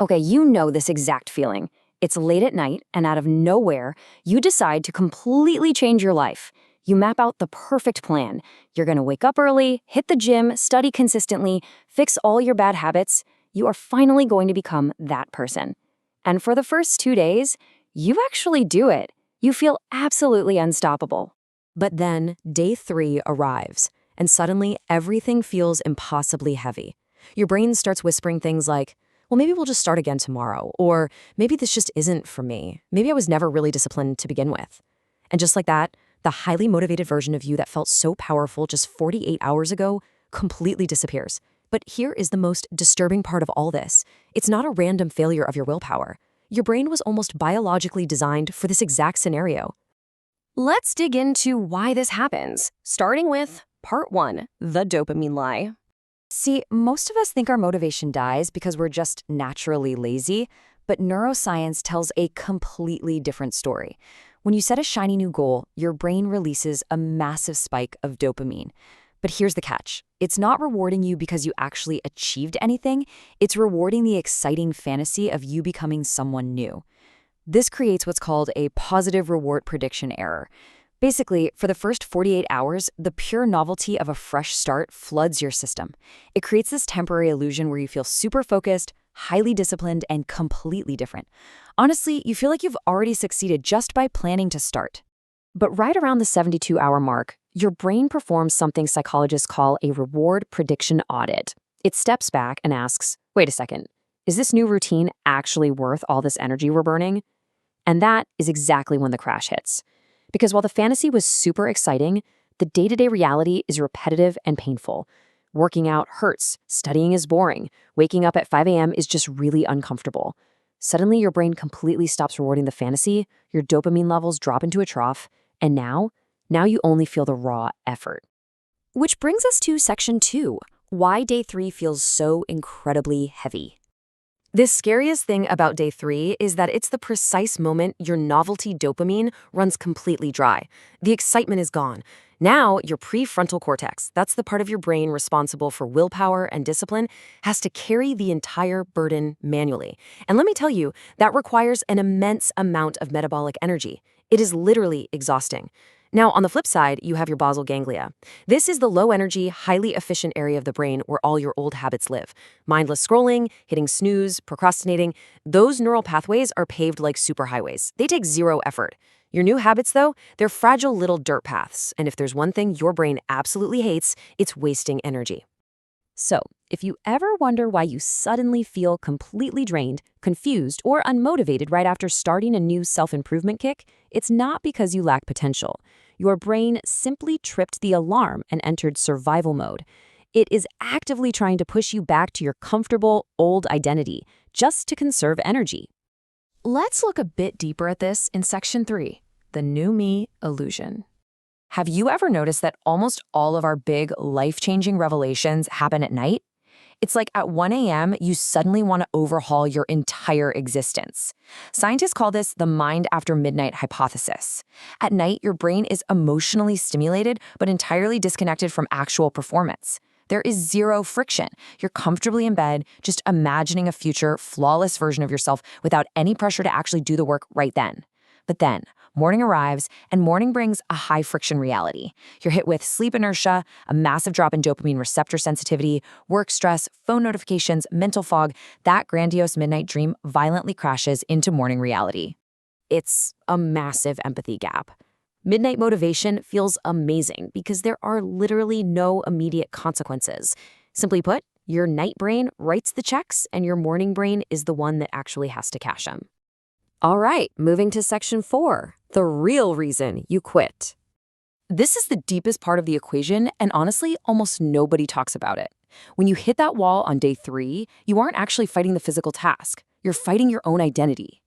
Okay, you know this exact feeling. It's late at night, and out of nowhere, you decide to completely change your life. You map out the perfect plan. You're gonna wake up early, hit the gym, study consistently, fix all your bad habits. You are finally going to become that person. And for the first 2 days, you actually do it. You feel absolutely unstoppable. But then, day 3 arrives, and suddenly everything feels impossibly heavy. Your brain starts whispering things like, well, maybe we'll just start again tomorrow, or maybe this just isn't for me. Maybe I was never really disciplined to begin with. And just like that, the highly motivated version of you that felt so powerful just 48 hours ago completely disappears. But here is the most disturbing part of all this. It's not a random failure of your willpower. Your brain was almost biologically designed for this exact scenario. Let's dig into why this happens, starting with Part 1, the dopamine lie. See, most of us think our motivation dies because we're just naturally lazy, but neuroscience tells a completely different story. When you set a shiny new goal, your brain releases a massive spike of dopamine. But here's the catch. It's not rewarding you because you actually achieved anything. It's rewarding the exciting fantasy of you becoming someone new. This creates what's called a positive reward prediction error. Basically, for the first 48 hours, the pure novelty of a fresh start floods your system. It creates this temporary illusion where you feel super focused, highly disciplined, and completely different. Honestly, you feel like you've already succeeded just by planning to start. But right around the 72-hour mark, your brain performs something psychologists call a reward prediction audit. It steps back and asks, wait a second, is this new routine actually worth all this energy we're burning? And that is exactly when the crash hits. Because while the fantasy was super exciting, the day-to-day reality is repetitive and painful. Working out hurts, studying is boring, waking up at 5 a.m. is just really uncomfortable. Suddenly, your brain completely stops rewarding the fantasy, your dopamine levels drop into a trough, and now you only feel the raw effort. Which brings us to Section 2, why day 3 feels so incredibly heavy. The scariest thing about day 3 is that it's the precise moment your novelty dopamine runs completely dry. The excitement is gone. Now, your prefrontal cortex, that's the part of your brain responsible for willpower and discipline, has to carry the entire burden manually. And let me tell you, that requires an immense amount of metabolic energy. It is literally exhausting. Now, on the flip side, you have your basal ganglia. This is the low-energy, highly efficient area of the brain where all your old habits live. Mindless scrolling, hitting snooze, procrastinating, those neural pathways are paved like superhighways. They take zero effort. Your new habits, though, they're fragile little dirt paths. And if there's one thing your brain absolutely hates, it's wasting energy. So, if you ever wonder why you suddenly feel completely drained, confused, or unmotivated right after starting a new self-improvement kick, it's not because you lack potential. Your brain simply tripped the alarm and entered survival mode. It is actively trying to push you back to your comfortable, old identity, just to conserve energy. Let's look a bit deeper at this in Section 3, the new me illusion. Have you ever noticed that almost all of our big, life-changing revelations happen at night? It's like at 1 a.m., you suddenly want to overhaul your entire existence. Scientists call this the mind after midnight hypothesis. At night, your brain is emotionally stimulated, but entirely disconnected from actual performance. There is zero friction. You're comfortably in bed, just imagining a future, flawless version of yourself without any pressure to actually do the work right then. But then, morning arrives, and morning brings a high-friction reality. You're hit with sleep inertia, a massive drop in dopamine receptor sensitivity, work stress, phone notifications, mental fog. That grandiose midnight dream violently crashes into morning reality. It's a massive empathy gap. Midnight motivation feels amazing because there are literally no immediate consequences. Simply put, your night brain writes the checks, and your morning brain is the one that actually has to cash them. All right, moving to Section 4, the real reason you quit. This is the deepest part of the equation, and honestly, almost nobody talks about it. When you hit that wall on day 3, you aren't actually fighting the physical task. You're fighting your own identity.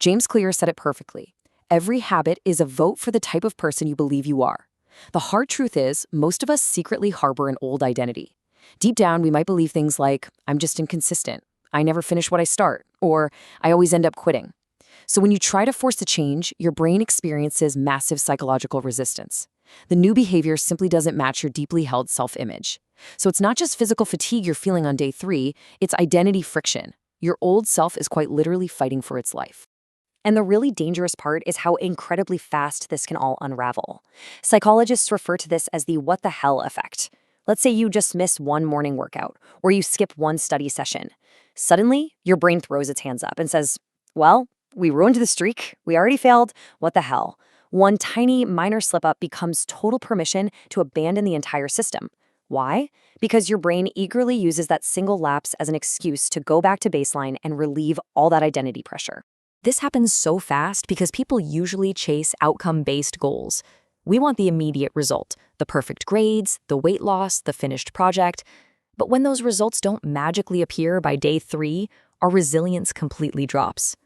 James Clear said it perfectly. Every habit is a vote for the type of person you believe you are. The hard truth is, most of us secretly harbor an old identity. Deep down, we might believe things like, I'm just inconsistent, I never finish what I start, or I always end up quitting. So when you try to force a change, your brain experiences massive psychological resistance. The new behavior simply doesn't match your deeply held self-image. So it's not just physical fatigue you're feeling on day 3, it's identity friction. Your old self is quite literally fighting for its life. And the really dangerous part is how incredibly fast this can all unravel. Psychologists refer to this as the what the hell effect. Let's say you just miss one morning workout, or you skip one study session. Suddenly, your brain throws its hands up and says, well, we ruined the streak, we already failed, what the hell? One tiny minor slip-up becomes total permission to abandon the entire system. Why? Because your brain eagerly uses that single lapse as an excuse to go back to baseline and relieve all that identity pressure. This happens so fast because people usually chase outcome-based goals. We want the immediate result, the perfect grades, the weight loss, the finished project. But when those results don't magically appear by day 3, our resilience completely drops.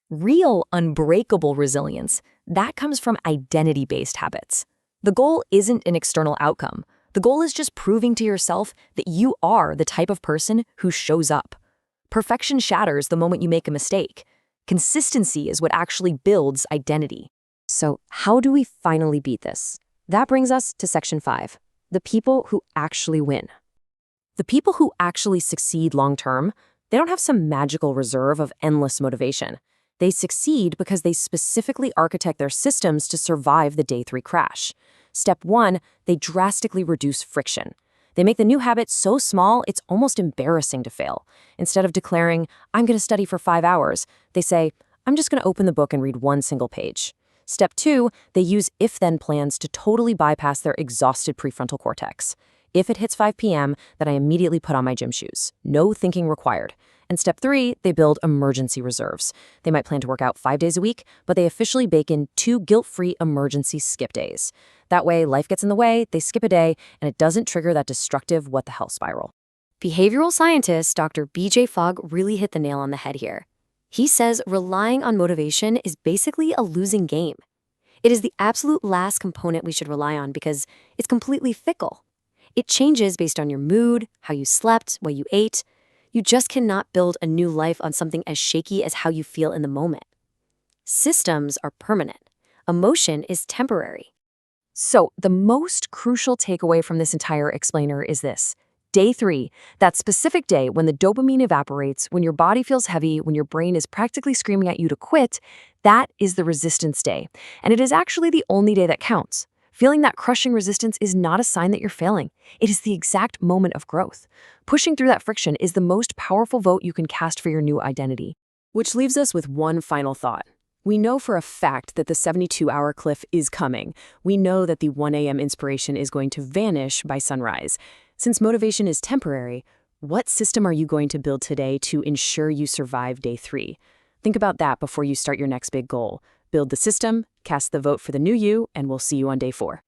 Real, unbreakable resilience, that comes from identity-based habits. The goal isn't an external outcome. The goal is just proving to yourself that you are the type of person who shows up. Perfection shatters the moment you make a mistake. Consistency is what actually builds identity. So how do we finally beat this? That brings us to section 5, the people who actually win. The people who actually succeed long-term, they don't have some magical reserve of endless motivation. They succeed because they specifically architect their systems to survive the day 3 crash. Step 1, they drastically reduce friction. They make the new habit so small, it's almost embarrassing to fail. Instead of declaring, I'm going to study for 5 hours, they say, I'm just going to open the book and read one single page. Step 2, they use if-then plans to totally bypass their exhausted prefrontal cortex. If it hits 5 p.m., then I immediately put on my gym shoes. No thinking required. And step 3, they build emergency reserves. They might plan to work out 5 days a week, but they officially bake in 2 guilt-free emergency skip days. That way, life gets in the way, they skip a day, and it doesn't trigger that destructive what-the-hell spiral. Behavioral scientist Dr. B.J. Fogg really hit the nail on the head here. He says relying on motivation is basically a losing game. It is the absolute last component we should rely on because it's completely fickle. It changes based on your mood, how you slept, what you ate. You just cannot build a new life on something as shaky as how you feel in the moment. Systems are permanent. Emotion is temporary. So, the most crucial takeaway from this entire explainer is this. Day 3, that specific day when the dopamine evaporates, when your body feels heavy, when your brain is practically screaming at you to quit, that is the resistance day. And it is actually the only day that counts. Feeling that crushing resistance is not a sign that you're failing. It is the exact moment of growth. Pushing through that friction is the most powerful vote you can cast for your new identity. Which leaves us with one final thought. We know for a fact that the 72-hour cliff is coming. We know that the 1 a.m. inspiration is going to vanish by sunrise. Since motivation is temporary, what system are you going to build today to ensure you survive day 3? Think about that before you start your next big goal. Build the system, cast the vote for the new you, and we'll see you on day 4.